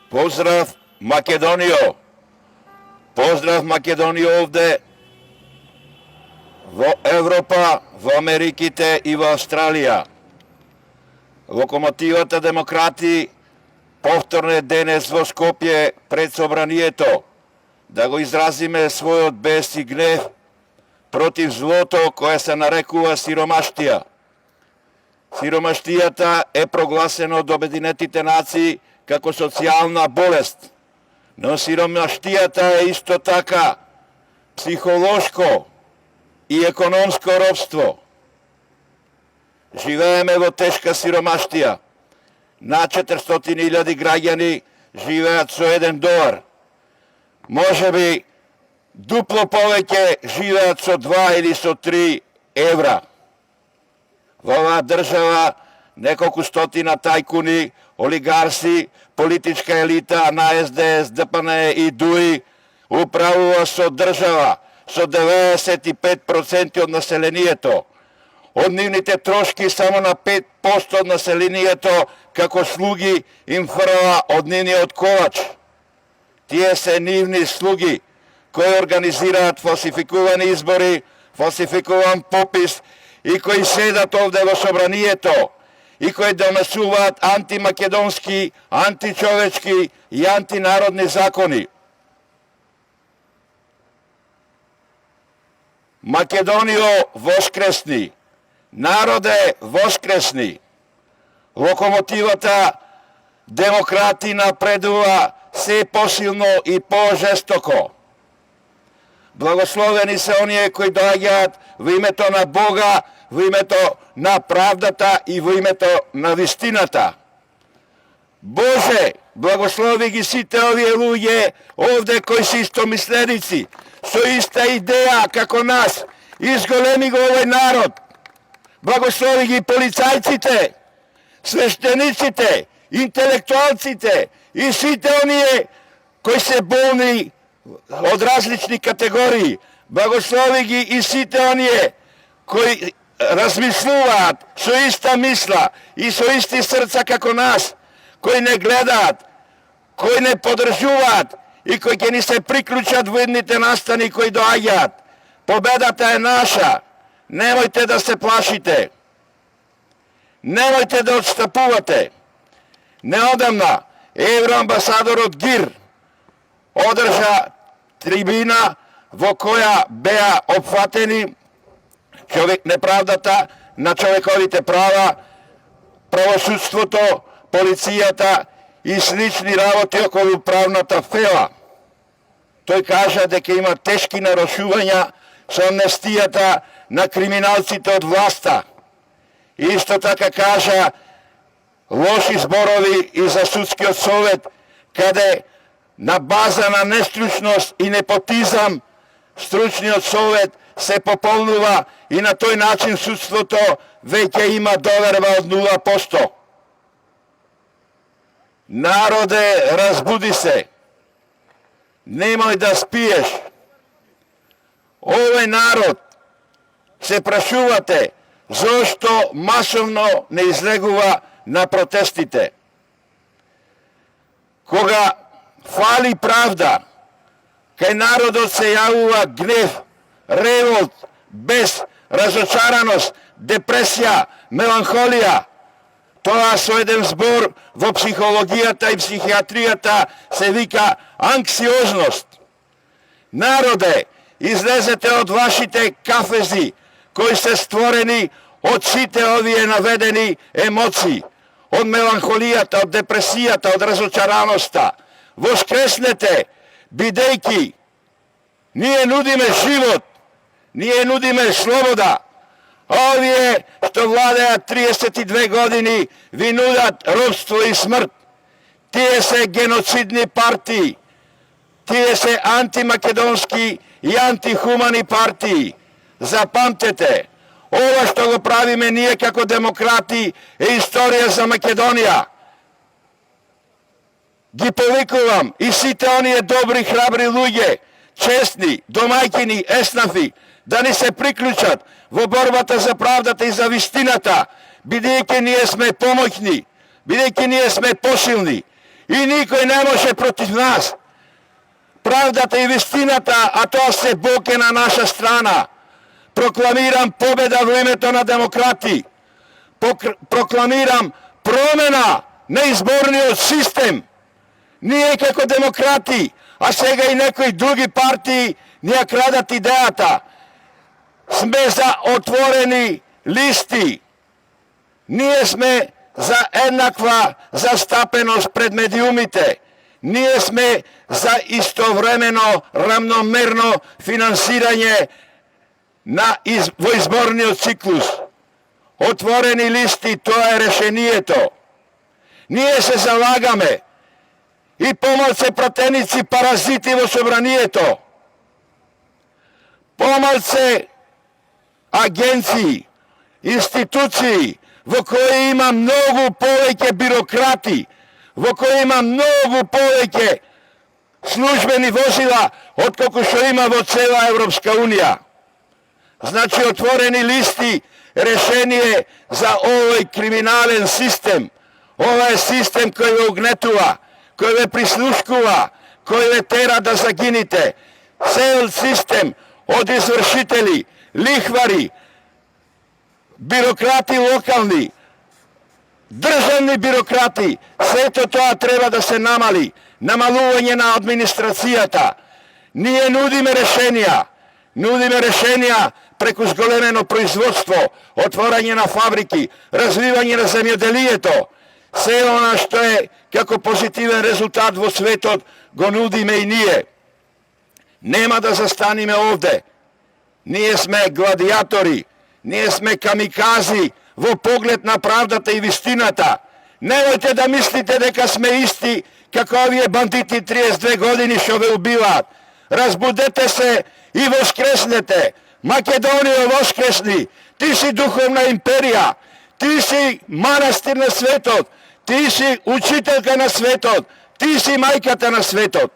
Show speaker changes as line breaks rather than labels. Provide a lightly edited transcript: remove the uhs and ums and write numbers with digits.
Pozdrav Македонио! Поздрав Македонија овде, во Европа, во Америките и во Австралија. Локомотивата демократи повторно е денес во Скопје пред собранието да го изразиме својот бес и гнев против злото кое се нарекува сиромаштија. Сиромаштијата е прогласено од Обединетите нации како социјална болест, но сиромаштијата е исто така психолошко и економско робство. Живееме во тешка сиромаштија. На 400.000 граѓани живеат со $1. Може би дупло повеќе живеат со 2 или со 3 евра. Во оваа држава неколку стотина тајкуни, олигарси, политичка елита на СДС, ДПН и ДУИ управува со држава со 95% од населението. Од нивните трошки само на 5% од населението како слуги им фрла од нивниот ковач. Тие се нивни слуги кои организираат фалсификувани избори, фалсификуван попис и кои седат овде во собранието и кои донесуваат антимакедонски, античовечки и антинародни закони. Македонио воскресни, народе воскресни, локомотивата демократи напредува се посилно и пожестоко. Благословени се оние кои доаѓаат во името на Бога, во името на правдата и во името на вистината. Боже, благослови ги сите овие луѓе овде кои се истомисленици, со иста идеја како нас, изголеми го овој народ. Благослови ги полицајците, свештениците, интелектуалците и сите оние кои се болни од различни категории. Благослови ги и сите оние кои размислуваат со иста мисла и со исти срца како нас, кои не гледаат, кои не подржуваат и кои ќе ни се приклучат во едните настани кои доаѓаат. Победата е наша. Немојте да се плашите. Немојте да отстапувате. Неодамна евроамбасадорот Гир одржа трибина во која беа опфатени неправдата на човековите права, правосудството, полицијата и слични работи околу правната фела. Тој кажа дека има тешки нарушувања со амнестијата на криминалците од власта. Исто така кажа лоши зборови и за судскиот совет, каде на база на нестручност и непотизам стручниот совет се пополнува и на тој начин судството веќе има доверба од 0%. Народе, разбуди се. Немој да спиеш. Овој народ, се прашувате, зошто масовно не излегува на протестите. Кога фали правда, кај народот се јавува гнев, револт, бес, разочараност, депресија, меланхолија. Тоа со еден збор во психологијата и психијатријата се вика анксиозност. Народе, излезете од вашите кафези, кои се створени од сите овие наведени емоции, од меланхолијата, од депресијата, од разочараноста. Воскреснете, бидејќи ние нудиме живот, ние нудиме слобода. Овие што владеат 32 години ви нудат робство и смрт. Тие се геноцидни партии. Тие се антимакедонски и антихумани партии. Запамтете, ова што го правиме ние како демократи е историја за Македонија. Ги повикувам и сите оние добри, храбри луѓе, честни, домајкини, еснафи, да ни се приклучат во борбата за правдата и за вистината, бидејќи ние сме помоќни, бидејќи ние сме посилни и никој не може против нас. Правдата и вистината, а тоа се Бог е на наша страна. Прокламирам победа во името на демократи. Прокламирам промена на изборниот систем. Ние како демократи, а сега и некои други партии ни ја крадат идејата. Сме за отворени листи. Ние сме за еднаква застапеност пред медиумите. Ние сме за истовремено равномерно финансирање во изборниот циклус. Отворени листи, тоа е решението. Ние се залагаме и помалце пратеници паразити во собранието. Помалце агенции, институции во кои има многу повеќе бюрократи, во кои има многу повеќе службени возила отколку што има во цела Европска Унија. Значи отворени листи решение за овој криминален систем. Ова е систем кој ве угнетува, кој ве прислушкува, кој ве тера да загините. Цел систем од извршители, лихвари, бюрократи локални, државни бюрократи, сето тоа треба да се намали. Намалување на администрацијата. Ние нудиме решенија преку зголемено производство, отворање на фабрики, развивање на земјоделието. Се она што е како позитивен резултат во светот го нудиме и ние. Нема да застаниме овде. Ние сме гладиатори, ние сме камикази во поглед на правдата и вистината. Немојте да мислите дека сме исти како овие бандити 32 години што ве убиваат. Разбудете се и воскреснете. Македонија, воскресни. Ти си духовна империја. Ти си манастир на светот. Ти си учителка на светот. Ти си мајката на светот.